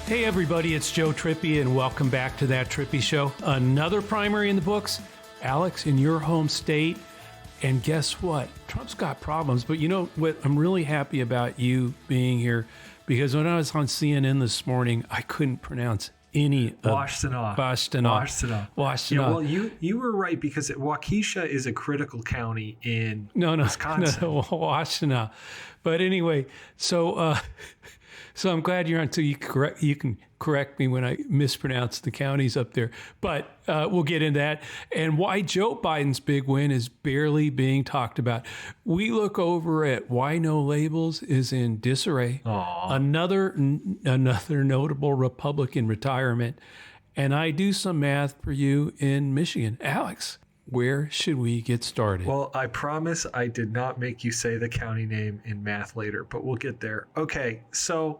Hey everybody, it's Joe Trippi and welcome back to That Trippi Show. Another primary in the books. Alex, in your home state. And guess what? Trump's got problems, but you know what? I'm really happy about you being here because when I was on CNN this morning, I couldn't pronounce any of Washtenaw. Yeah, well, you were right because Waukesha is a critical county in Wisconsin. No, Washtenaw. But anyway, so I'm glad you're on so you can correct me when I mispronounce the counties up there. But we'll get into that. And why Joe Biden's big win is barely being talked about. We look over at why no labels is in disarray. Aww. Another notable Republican retirement. And I do some math for you in Michigan. Alex, where should we get started? Well, I promise I did not make you say the county name in math later, but we'll get there. Okay, so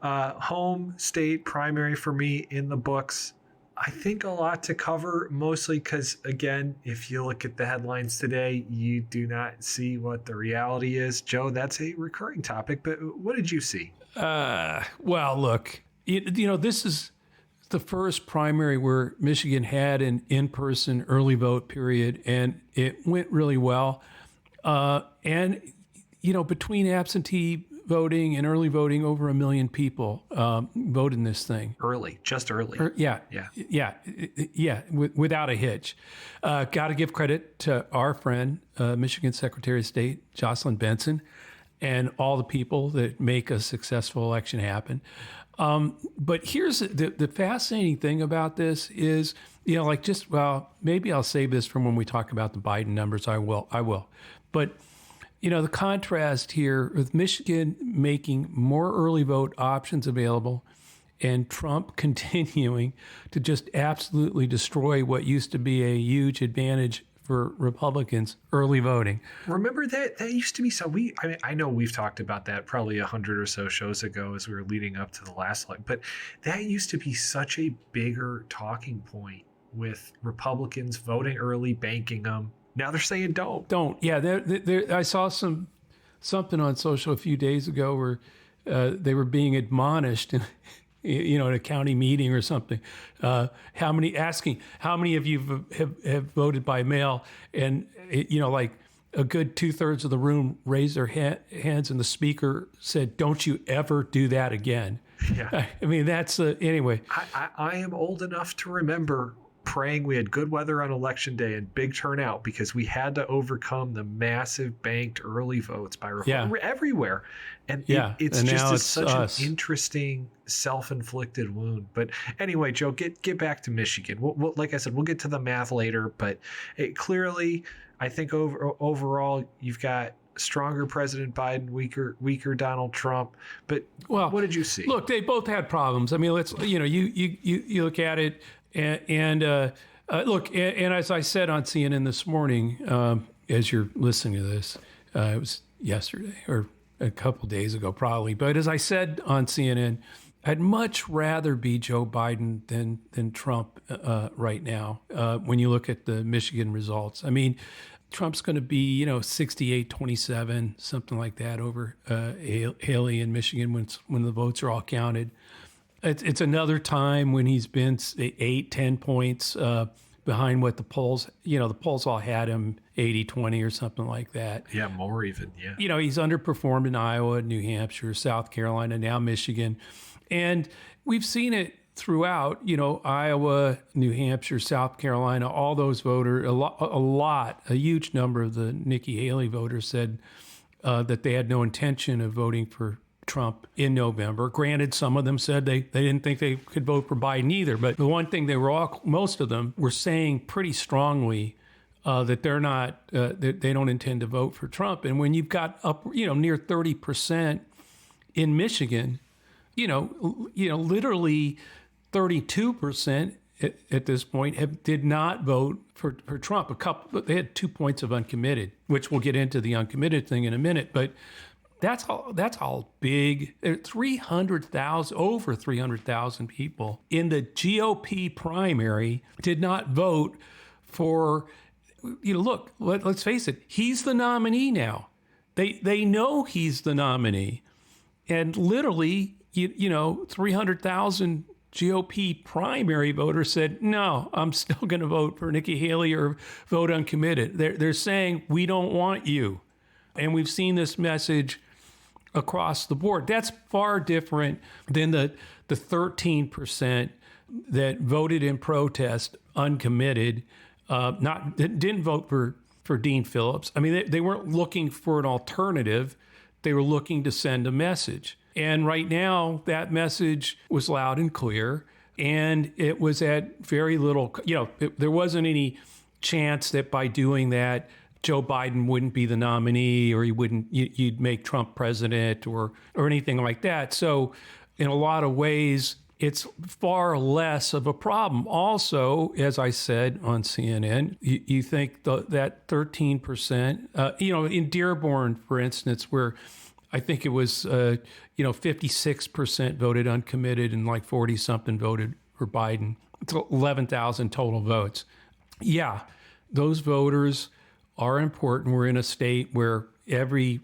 home state primary for me in the books. I think a lot to cover, mostly because, again, if you look at the headlines today, you do not see what the reality is. Joe, that's a recurring topic, but what did you see? Well, look, this is the first primary where Michigan had an in-person early vote period, and it went really well. Between absentee voting and early voting, over 1 million people voted in this thing. Just early. Without a hitch. Got to give credit to our friend, Michigan Secretary of State, Jocelyn Benson, and all the people that make a successful election happen. But here's the fascinating thing about this is, maybe I'll save this from when we talk about the Biden numbers. I will. But, the contrast here with Michigan making more early vote options available and Trump continuing to just absolutely destroy what used to be a huge advantage for Republicans, early voting. Remember that used to be so. I know we've talked about that probably 100 or so shows ago as we were leading up to the last line, but that used to be such a bigger talking point with Republicans voting early, banking them. Now they're saying don't. Yeah, I saw something on social a few days ago where they were being admonished in a county meeting or something. How many of you have voted by mail? And a good 2/3 of the room raised their hands, and the speaker said, "Don't you ever do that again." Yeah. I mean, that's anyway. I am old enough to remember praying we had good weather on election day and big turnout because we had to overcome the massive banked early votes by Republicans everywhere. And it's just such an interesting self-inflicted wound. But anyway, Joe, get back to Michigan. We'll, like I said, we'll get to the math later. But clearly, I think overall, you've got stronger President Biden, weaker Donald Trump. But what did you see? Look, they both had problems. I mean, you look at it. And as I said on CNN this morning, as you're listening to this, it was yesterday or a couple days ago probably. But as I said on CNN, I'd much rather be Joe Biden than Trump right now when you look at the Michigan results. I mean, Trump's going to be, 68-27, something like that over Haley in Michigan when the votes are all counted. It's another time when he's been 8-10 points behind what the polls, the polls all had him 80-20 or something like that. Yeah, more even, yeah. He's underperformed in Iowa, New Hampshire, South Carolina, now Michigan. And we've seen it throughout, Iowa, New Hampshire, South Carolina, all those voters, a huge number of the Nikki Haley voters said that they had no intention of voting for Trump in November. Granted, some of them said they didn't think they could vote for Biden either. But the one thing most of them were saying pretty strongly that they're not, that they don't intend to vote for Trump. And when you've got up, near 30% in Michigan, literally 32% at this point did not vote for Trump. They had 2 points of uncommitted, which we'll get into the uncommitted thing in a minute. But that's all big. 300,000, over 300,000 people in the GOP primary did not vote for, look, let's face it, he's the nominee now. They know he's the nominee. And literally, 300,000 GOP primary voters said, no, I'm still going to vote for Nikki Haley or vote uncommitted. They're saying, we don't want you. And we've seen this message across the board. That's far different than the 13% that voted in protest uncommitted, didn't vote for Dean Phillips. I mean, they weren't looking for an alternative. They were looking to send a message. And right now, that message was loud and clear, and it was at very little, there wasn't any chance that by doing that, Joe Biden wouldn't be the nominee, or you'd make Trump president or anything like that. So in a lot of ways, it's far less of a problem. Also, as I said on CNN, you think that 13%, in Dearborn, for instance, where I think it was, 56% voted uncommitted and like 40 something voted for Biden. It's 11,000 total votes. Yeah, those voters are important. We're in a state where every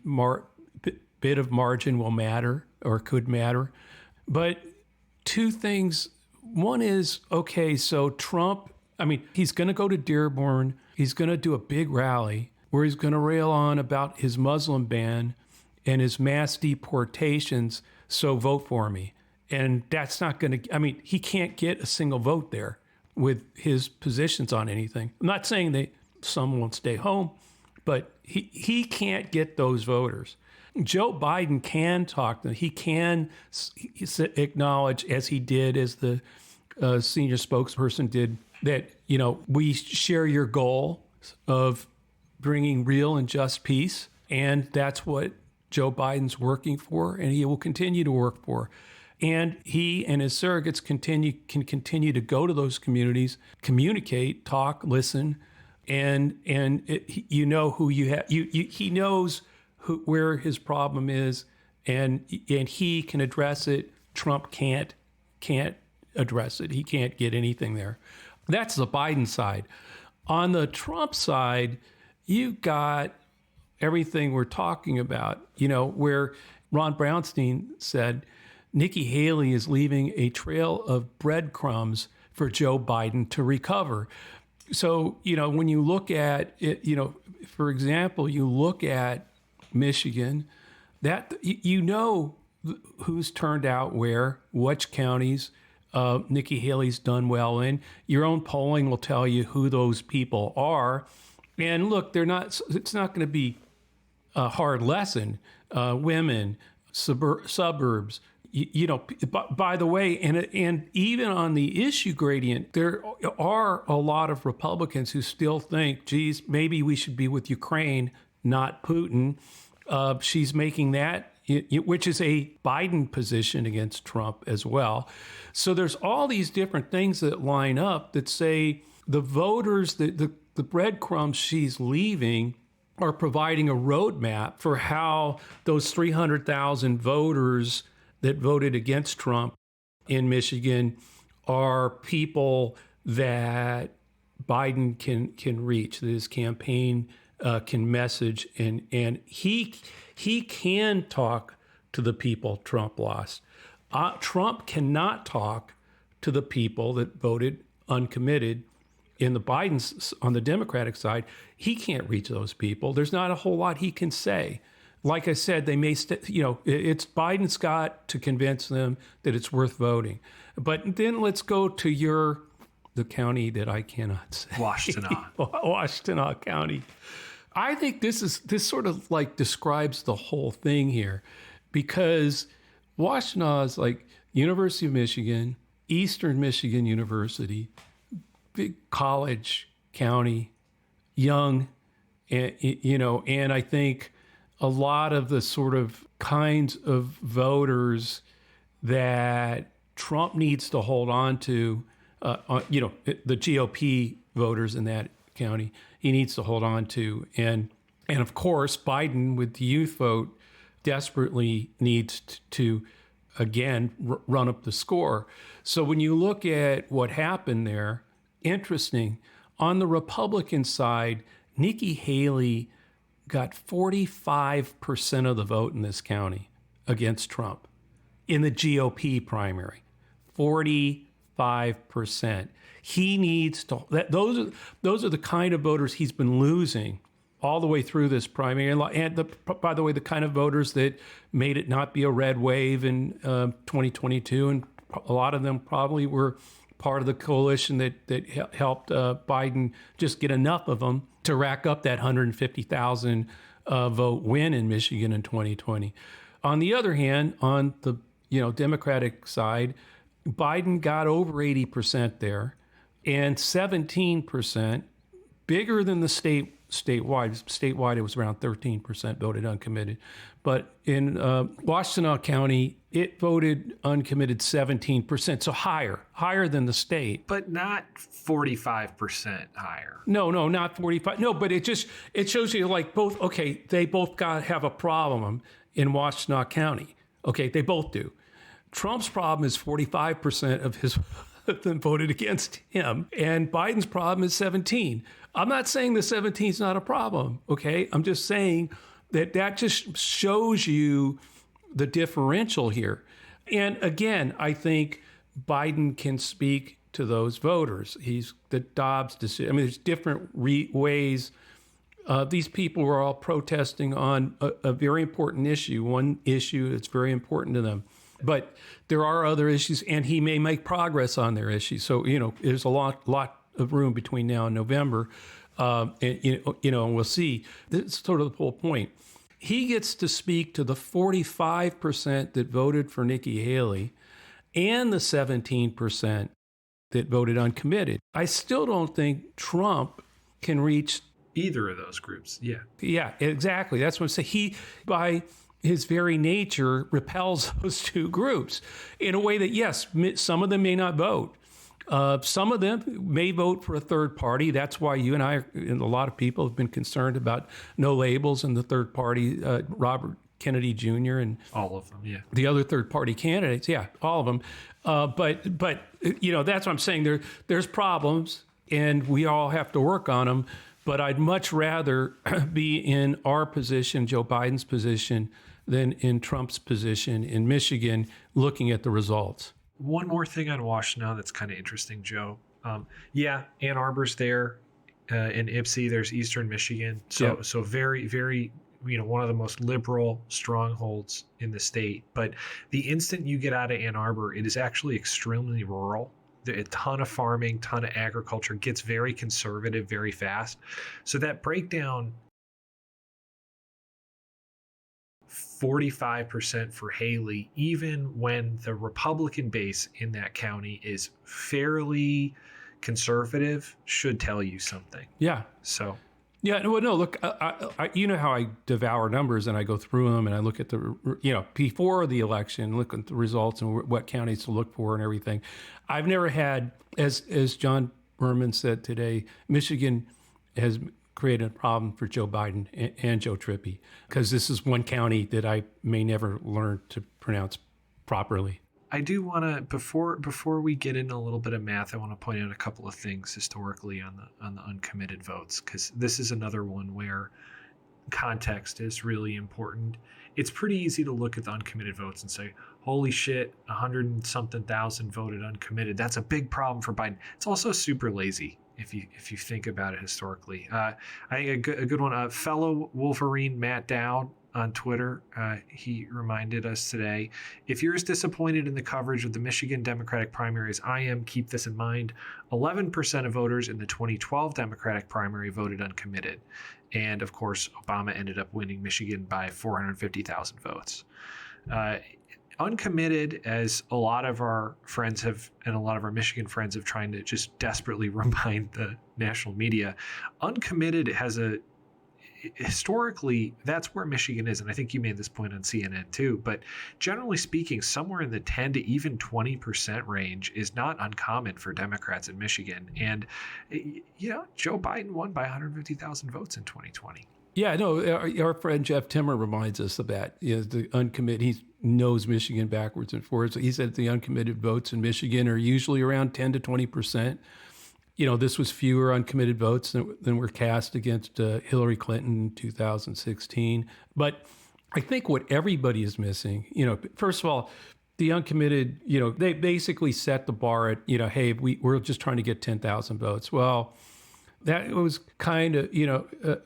bit of margin will matter or could matter. But two things. One is, okay, so Trump, he's going to go to Dearborn. He's going to do a big rally where he's going to rail on about his Muslim ban and his mass deportations, so vote for me. And that's not going to, he can't get a single vote there with his positions on anything. I'm not saying that some won't stay home, but he can't get those voters. Joe Biden can talk to them. He can acknowledge, as he did, as the senior spokesperson did, that, we share your goal of bringing real and just peace. And that's what Joe Biden's working for, and he will continue to work for. And he and his surrogates can continue to go to those communities, communicate, talk, listen, and who you have. He knows where his problem is, and he can address it. Trump can't address it. He can't get anything there. That's the Biden side. On the Trump side, you got everything we're talking about, where Ron Brownstein said Nikki Haley is leaving a trail of breadcrumbs for Joe Biden to recover. So, when you look at it, for example, you look at Michigan, that who's turned out where, which counties Nikki Haley's done well in. Your own polling will tell you who those people are. And look, it's not going to be a hard lesson. Women, suburbs, by the way, and even on the issue gradient, there are a lot of Republicans who still think, geez, maybe we should be with Ukraine, not Putin. She's making that, which is a Biden position against Trump as well. So there's all these different things that line up that say the voters, the breadcrumbs she's leaving are providing a roadmap for how those 300,000 voters that voted against Trump in Michigan are people that Biden can reach, that his campaign can message, and he can talk to the people Trump lost. Trump cannot talk to the people that voted uncommitted. In the Biden's, on the Democratic side, he can't reach those people. There's not a whole lot he can say. Like I said, they may, it's Biden's got to convince them that it's worth voting. But then let's go to the county that I cannot say. Washtenaw County. I think this sort of like describes the whole thing here, because Washtenaw is like University of Michigan, Eastern Michigan University, big college county, young, and I think a lot of the sort of kinds of voters that Trump needs to hold on to, the GOP voters in that county, he needs to hold on to. And of course, Biden with the youth vote desperately needs to, again, run up the score. So when you look at what happened there, interesting. On the Republican side, Nikki Haley got 45% of the vote in this county against Trump. in the GOP primary. 45%. He needs to, those are the kind of voters he's been losing all the way through this primary. And by the way, the kind of voters that made it not be a red wave in 2022. And a lot of them probably were part of the coalition that helped Biden just get enough of them to rack up that 150,000 vote win in Michigan in 2020. On the other hand, on the Democratic side, Biden got over 80% there, and 17%, bigger than the statewide. Statewide, it was around 13% voted uncommitted. But in Washtenaw County, it voted uncommitted 17%, so higher than the state. But not 45% higher. No, not 45. No, but it shows you like both, okay, they both have a problem in Washtenaw County. Okay, they both do. Trump's problem is 45% of them voted against him, and Biden's problem is 17. I'm not saying the 17 is not a problem, okay? I'm just saying that just shows you the differential here. And again, I think Biden can speak to those voters. He's the Dobbs decision. I mean, there's different ways. These people were all protesting on a very important issue, one issue that's very important to them. But there are other issues, and he may make progress on their issues. So, there's a lot of room between now and November. And we'll see. That's sort of the whole point. He gets to speak to the 45% that voted for Nikki Haley and the 17% that voted uncommitted. I still don't think Trump can reach either of those groups. Yeah. Yeah, exactly. That's what I'm saying. He, by his very nature, repels those two groups in a way that, yes, some of them may not vote. Some of them may vote for a third party. That's why you and I and a lot of people have been concerned about no labels and the third party, Robert Kennedy Jr. and all of them, yeah. The other third party candidates, yeah, all of them. But that's what I'm saying. There's problems, and we all have to work on them. But I'd much rather be in our position, Joe Biden's position, than in Trump's position in Michigan, looking at the results. One more thing on Washtenaw that's kind of interesting, Joe. Ann Arbor's there. In Ypsi, there's Eastern Michigan. So very, very, one of the most liberal strongholds in the state. But the instant you get out of Ann Arbor, it is actually extremely rural. A ton of farming, ton of agriculture, gets very conservative very fast. So that breakdown, 45% for Haley, even when the Republican base in that county is fairly conservative, should tell you something. Yeah. So. Yeah. Well, no, look, I how I devour numbers, and I go through them and I look at before the election, look at the results and what counties to look for and everything. I've never had, as John Berman said today, Michigan has created a problem for Joe Biden and Joe Trippi, because this is one county that I may never learn to pronounce properly. I do want to, before we get into a little bit of math, I want to point out a couple of things historically on the uncommitted votes, because this is another one where context is really important. It's pretty easy to look at the uncommitted votes and say, holy shit, 100 and something thousand voted uncommitted. That's a big problem for Biden. It's also super lazy if you think about it historically. I think a good one, fellow Wolverine Matt Dowd on Twitter, he reminded us today, if you're as disappointed in the coverage of the Michigan Democratic primary as I am, keep this in mind. 11% of voters in the 2012 Democratic primary voted uncommitted. And of course, Obama ended up winning Michigan by 450,000 votes. Uncommitted, as a lot of our friends have, and a lot of our Michigan friends have tried to just desperately remind the national media, uncommitted has historically, that's where Michigan is. And I think you made this point on CNN too, but generally speaking, somewhere in the 10 to even 20% range is not uncommon for Democrats in Michigan. And, Joe Biden won by 150,000 votes in 2020. Yeah, no, our friend Jeff Timmer reminds us of that. The uncommitted, he knows Michigan backwards and forwards. He said the uncommitted votes in Michigan are usually around 10 to 20%. This was fewer uncommitted votes than were cast against Hillary Clinton in 2016. But I think what everybody is missing, first of all, the uncommitted, they basically set the bar at, hey, we're just trying to get 10,000 votes. Well, that was kind of,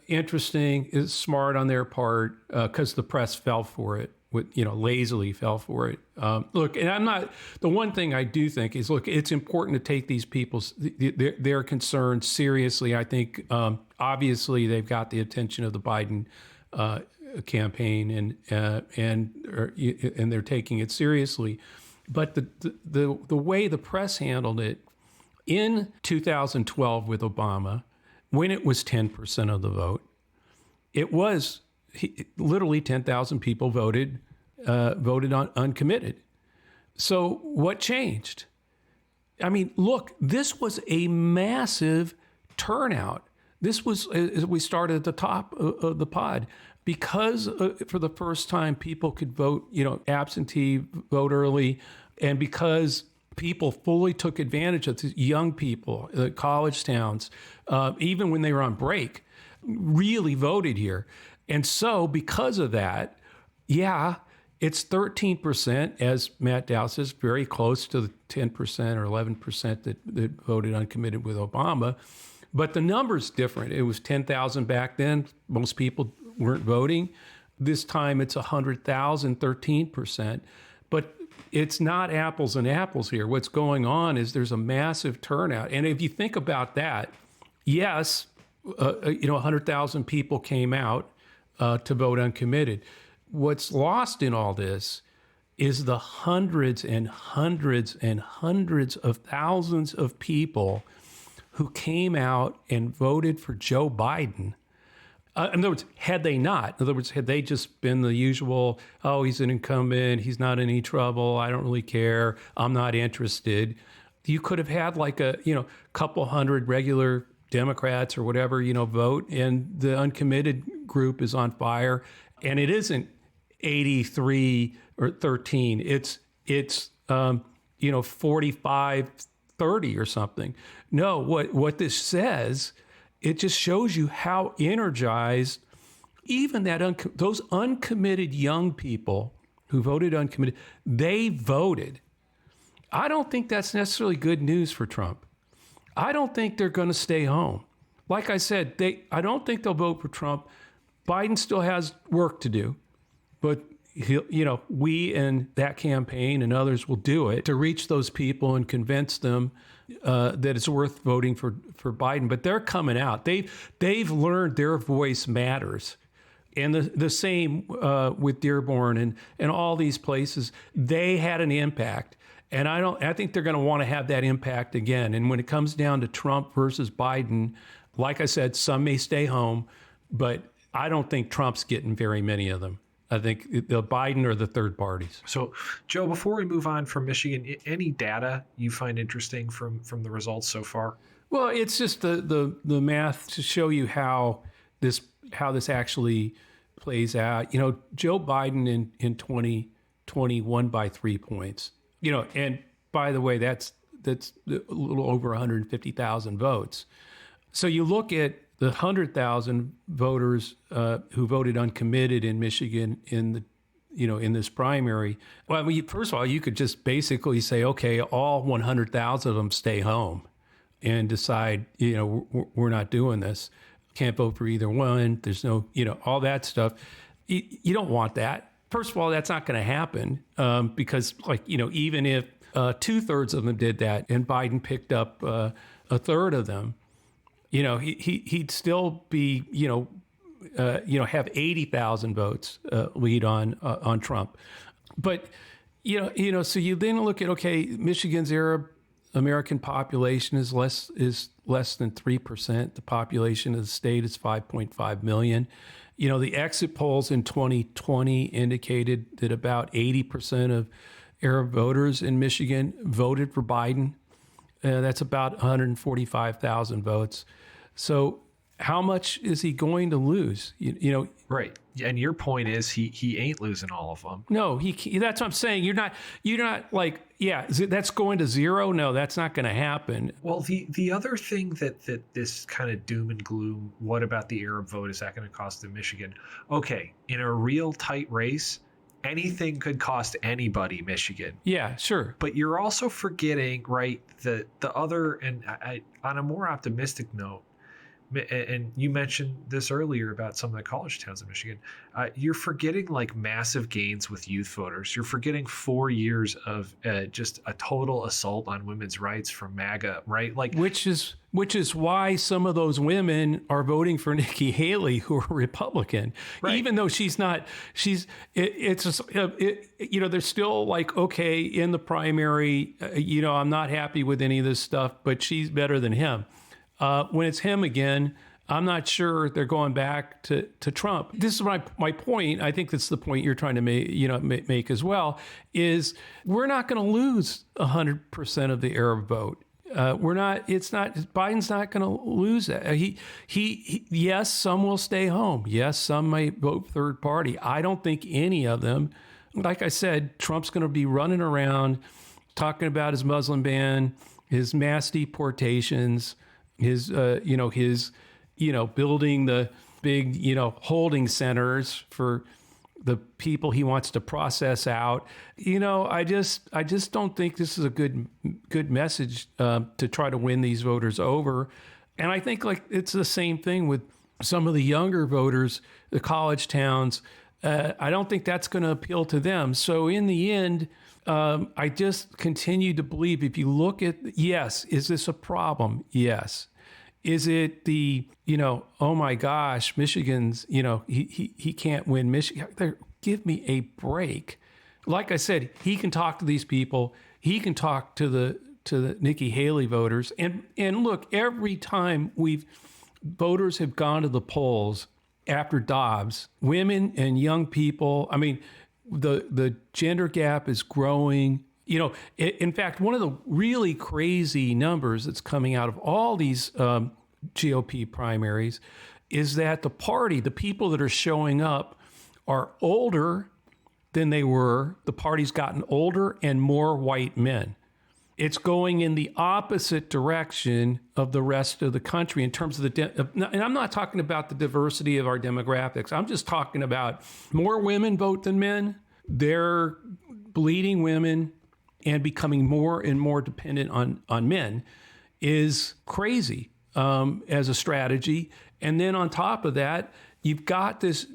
interesting, is smart on their part, because the press fell for it, lazily fell for it. Look, and the one thing I do think is, look, it's important to take these people's, their concerns seriously. I think, obviously, they've got the attention of the Biden campaign, and they're taking it seriously. But the way the press handled it in 2012 with Obama, when it was 10% of the vote, it was literally 10,000 people voted on uncommitted. So what changed? I mean, look, this was a massive turnout. This was, as we started at the top of the pod, because for the first time people could vote, absentee vote early, and because people fully took advantage of young people, college towns, even when they were on break, really voted here. And so because of that, it's 13%, as Matt Dow says, very close to the 10% or 11% that voted uncommitted with Obama. But the number's different. It was 10,000 back then. Most people weren't voting. This time it's 100,000, 13%. But it's not apples and apples here. What's going on is there's a massive turnout. And if you think about that, yes, 100,000 people came out to vote uncommitted. What's lost in all this is the hundreds and hundreds and hundreds of thousands of people who came out and voted for Joe Biden. In other words, had they just been the usual, oh, he's an incumbent, he's not in any trouble, I don't really care, I'm not interested, you could have had like a, couple hundred regular Democrats or whatever, vote, and the uncommitted group is on fire. And it isn't 83 or 13, it's 45, 30 or something. No, what this says, it just shows you how energized even those uncommitted young people who voted uncommitted, they voted. I don't think that's necessarily good news for Trump. I don't think they're going to stay home. Like I said, I don't think they'll vote for Trump. Biden still has work to do, but we and that campaign and others will do it to reach those people and convince them that it's worth voting for Biden. But they're coming out. They've learned their voice matters. And the same with Dearborn and all these places, they had an impact. And I think they're going to want to have that impact again. And when it comes down to Trump versus Biden, like I said, some may stay home, but I don't think Trump's getting very many of them. I think the Biden or the third parties. So, Joe, before we move on from Michigan, any data you find interesting from the results so far? Well, it's just the math to show you how this actually plays out. Joe Biden in 2020 won by 3 points. And by the way, that's a little over 150,000 votes. So you look at the 100,000 voters who voted uncommitted in Michigan in this primary. Well, first of all, you could just basically say, okay, all 100,000 of them stay home and decide, we're not doing this. Can't vote for either one. There's no, all that stuff. You don't want that. First of all, that's not going to happen because, even if 2/3 of them did that and Biden picked up a third of them, he'd still be, have 80,000 votes lead on Trump. But, so you then look at, okay, Michigan's Arab American population is less than 3%. The population of the state is 5.5 million. The exit polls in 2020 indicated that about 80% of Arab voters in Michigan voted for Biden. That's about 145,000 votes. So how much is he going to lose? Right. And your point is he ain't losing all of them. No, that's what I'm saying. You're not like, that's going to zero. No, that's not going to happen. Well, the other thing that this kind of doom and gloom, what about the Arab vote? Is that going to cost them Michigan? Okay. In a real tight race, anything could cost anybody Michigan. Yeah, sure. But you're also forgetting, right, the other, and I on a more optimistic note, and you mentioned this earlier about some of the college towns in Michigan, you're forgetting like massive gains with youth voters. You're forgetting 4 years of just a total assault on women's rights from MAGA, right? Like, which is why some of those women are voting for Nikki Haley, who are Republican, right. Even though she's not. They're still like, okay, in the primary, I'm not happy with any of this stuff, but she's better than him. When it's him again, I'm not sure they're going back to Trump. This is my point. I think that's the point you're trying to make as well, is we're not going to lose 100% of the Arab vote. Biden's not going to lose that. Yes, some will stay home. Yes, some might vote third party. I don't think any of them, like I said, Trump's going to be running around talking about his Muslim ban, his mass deportations, his building the big, holding centers for the people he wants to process out. I just don't think this is a good message to try to win these voters over. And I think like it's the same thing with some of the younger voters, the college towns. I don't think that's going to appeal to them. So in the end, I just continue to believe, if you look at, yes, is this a problem? Yes. Is it the, oh my gosh, Michigan's, he can't win Michigan. Give me a break. Like I said, he can talk to these people. He can talk to the Nikki Haley voters. And look, every time voters have gone to the polls after Dobbs, women and young people, I mean, the gender gap is growing. In fact, one of the really crazy numbers that's coming out of all these GOP primaries is that the people that are showing up are older than they were. The party's gotten older and more white men. It's going in the opposite direction of the rest of the country in terms of and I'm not talking about the diversity of our demographics. I'm just talking about more women vote than men. They're bleeding women and becoming more and more dependent on men is crazy as a strategy. And then on top of that, you've got this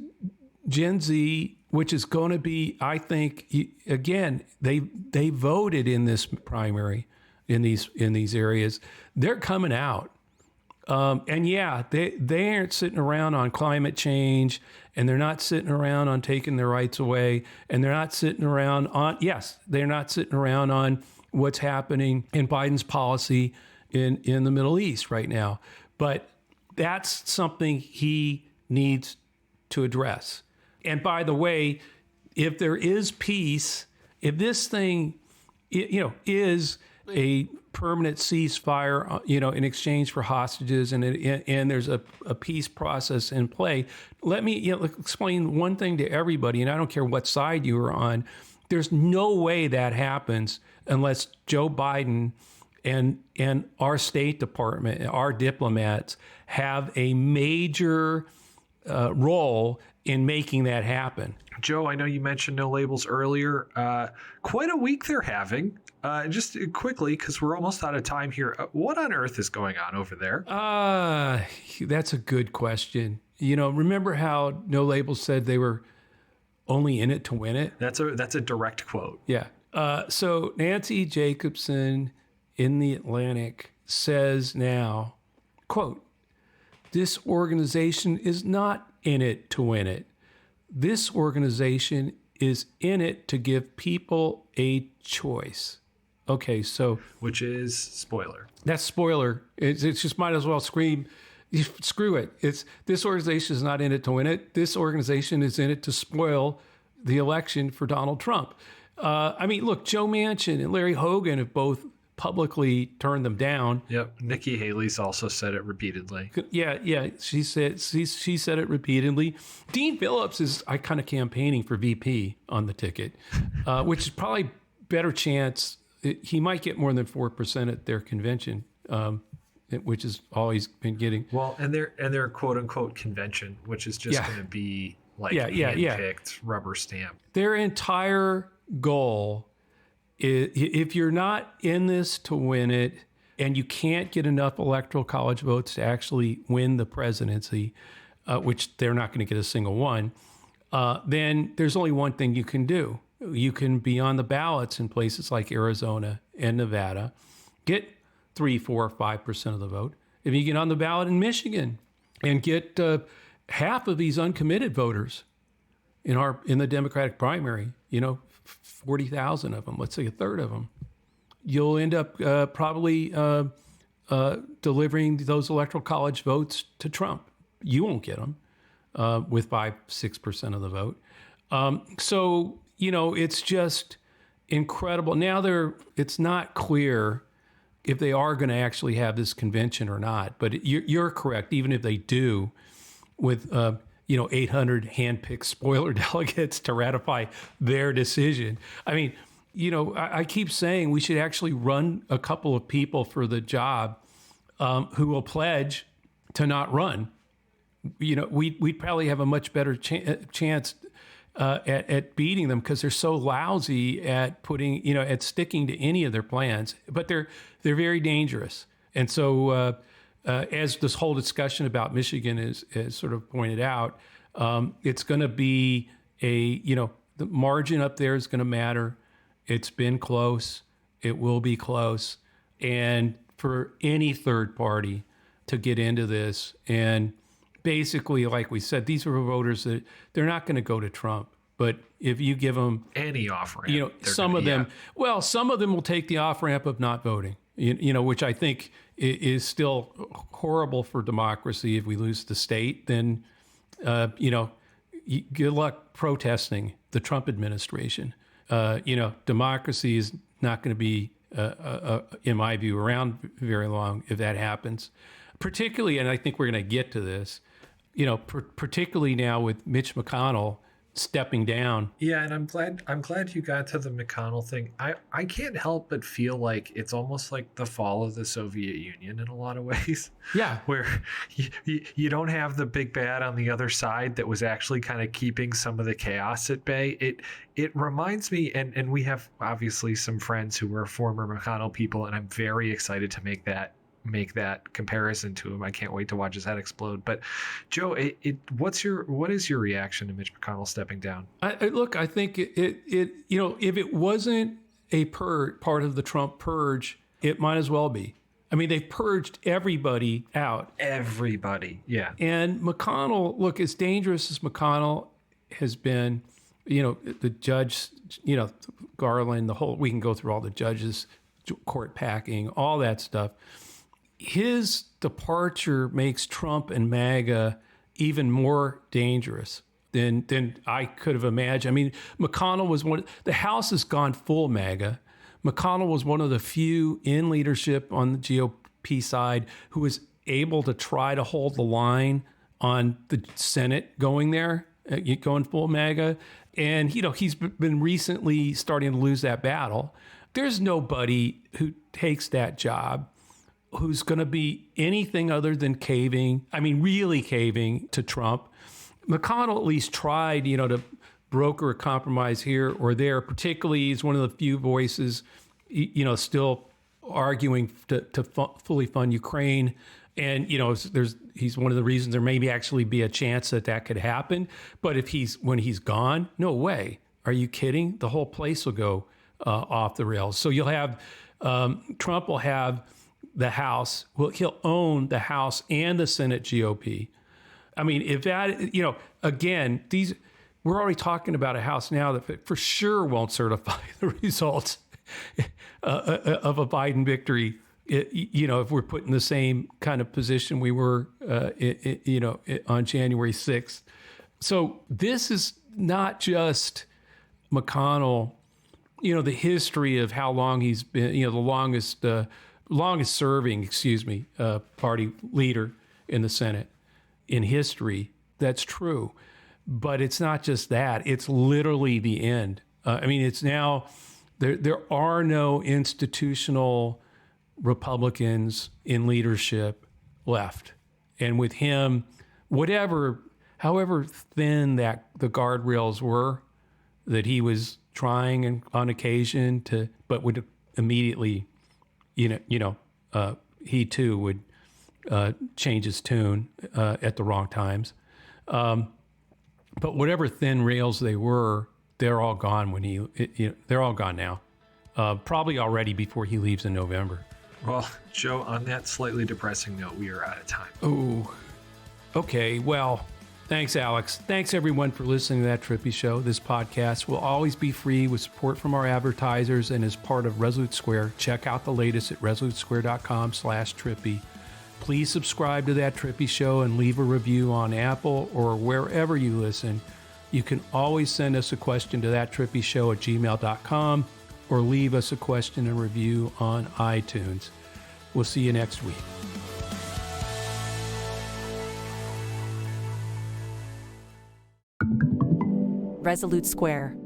Gen Z, which is going to be, I think, again, they voted in this primary in these areas. They're coming out. And yeah, they aren't sitting around on climate change, and they're not sitting around on taking their rights away, and they're not sitting around on, they're not sitting around on what's happening in Biden's policy in the Middle East right now. But that's something he needs to address. And by the way, if there is peace, if this thing, is a permanent ceasefire, in exchange for hostages, and there's a peace process in play, let me explain one thing to everybody, and I don't care what side you are on. There's no way that happens unless Joe Biden and our State Department, our diplomats, have a major role in making that happen. Joe, I know you mentioned No Labels earlier. Quite a week they're having. Just quickly, because we're almost out of time here. What on earth is going on over there? That's a good question. Remember how No Labels said they were only in it to win it? That's a direct quote. Yeah. So Nancy Jacobson in The Atlantic says now, quote, "This organization is not in it to win it. This organization is in it to give people a choice." Okay, so... Which is spoiler. That's spoiler. It's just might as well scream, screw it. This organization is not in it to win it. This organization is in it to spoil the election for Donald Trump. Look, Joe Manchin and Larry Hogan have both publicly turned them down. Yep. Nikki Haley's also said it repeatedly. Yeah. She said it repeatedly. Dean Phillips is kind of campaigning for VP on the ticket, which is probably better chance. He might get more than 4% at their convention, which is all he's been getting. Well, and their quote unquote convention, which is just going to be hand-picked rubber stamp. Their entire goal is, if you're not in this to win it, and you can't get enough electoral college votes to actually win the presidency, which they're not going to get a single one, then there's only one thing you can do. You can be on the ballots in places like Arizona and Nevada, get 3, 4, 5% of the vote. If you get on the ballot in Michigan and get half of these uncommitted voters in the Democratic primary, 40,000 of them, let's say a third of them, you'll end up probably delivering those electoral college votes to Trump. You won't get them with 5, 6% of the vote. So, it's just incredible. Now it's not clear if they are going to actually have this convention or not. But you're correct. Even if they do, with 800 handpicked spoiler delegates to ratify their decision. I mean, I keep saying we should actually run a couple of people for the job who will pledge to not run. We'd probably have a much better chance at beating them because they're so lousy at at sticking to any of their plans. But they're very dangerous. And so as this whole discussion about Michigan is sort of pointed out, it's going to be the margin up there is going to matter. It's been close. It will be close. And for any third party to get into this, and basically, like we said, these are voters that they're not going to go to Trump. But if you give them any off ramp, some of them will take the off ramp of not voting, which I think is still horrible for democracy. If we lose the state, then, good luck protesting the Trump administration. Democracy is not going to be, in my view, around very long if that happens. Particularly, and I think we're going to get to this, particularly now with Mitch McConnell stepping down. Yeah, and I'm glad you got to the McConnell thing. I can't help but feel like it's almost like the fall of the Soviet Union in a lot of ways. Yeah. Where you don't have the big bad on the other side that was actually kind of keeping some of the chaos at bay. It reminds me, and we have obviously some friends who were former McConnell people, and I'm very excited to make that comparison to him. I can't wait to watch his head explode. But Joe, what is your reaction to Mitch McConnell stepping down? I think if it wasn't a part of the Trump purge, it might as well be. I mean, they've purged everybody out. Everybody, yeah. And McConnell, look, as dangerous as McConnell has been, the judge, Garland, we can go through all the judges, court packing, all that stuff. His departure makes Trump and MAGA even more dangerous than I could have imagined. I mean, McConnell was the House has gone full MAGA. McConnell was one of the few in leadership on the GOP side who was able to try to hold the line on the Senate going full MAGA. And, he's been recently starting to lose that battle. There's nobody who takes that job who's going to be anything other than really caving to Trump. McConnell at least tried, to broker a compromise here or there. Particularly, he's one of the few voices, still arguing to fully fund Ukraine. And, he's one of the reasons there may actually be a chance that could happen. But when he's gone, no way. Are you kidding? The whole place will go off the rails. So you'll have, Trump will have the House. Well, he'll own the House and the Senate GOP. I mean, if that, again, we're already talking about a House now that for sure won't certify the results of a Biden victory. If we're put in the same kind of position we were, on January 6th. So this is not just McConnell, the history of how long he's been, the longest serving, party leader in the Senate in history. That's true. But it's not just that. It's literally the end. It's now, there are no institutional Republicans in leadership left. And with him, however thin that the guardrails were, that he was trying on occasion to, but would immediately, he too would change his tune at the wrong times. But whatever thin rails they were, they're all gone they're all gone now. Probably already before he leaves in November. Well, Joe, on that slightly depressing note, we are out of time. Oh, okay. Well, thanks, Alex. Thanks, everyone, for listening to That Trippi Show. This podcast will always be free with support from our advertisers and is part of Resolute Square. Check out the latest at resolutesquare.com/Trippi. Please subscribe to That Trippi Show and leave a review on Apple or wherever you listen. You can always send us a question to thattrippishow@gmail.com or leave us a question and review on iTunes. We'll see you next week. Resolute Square.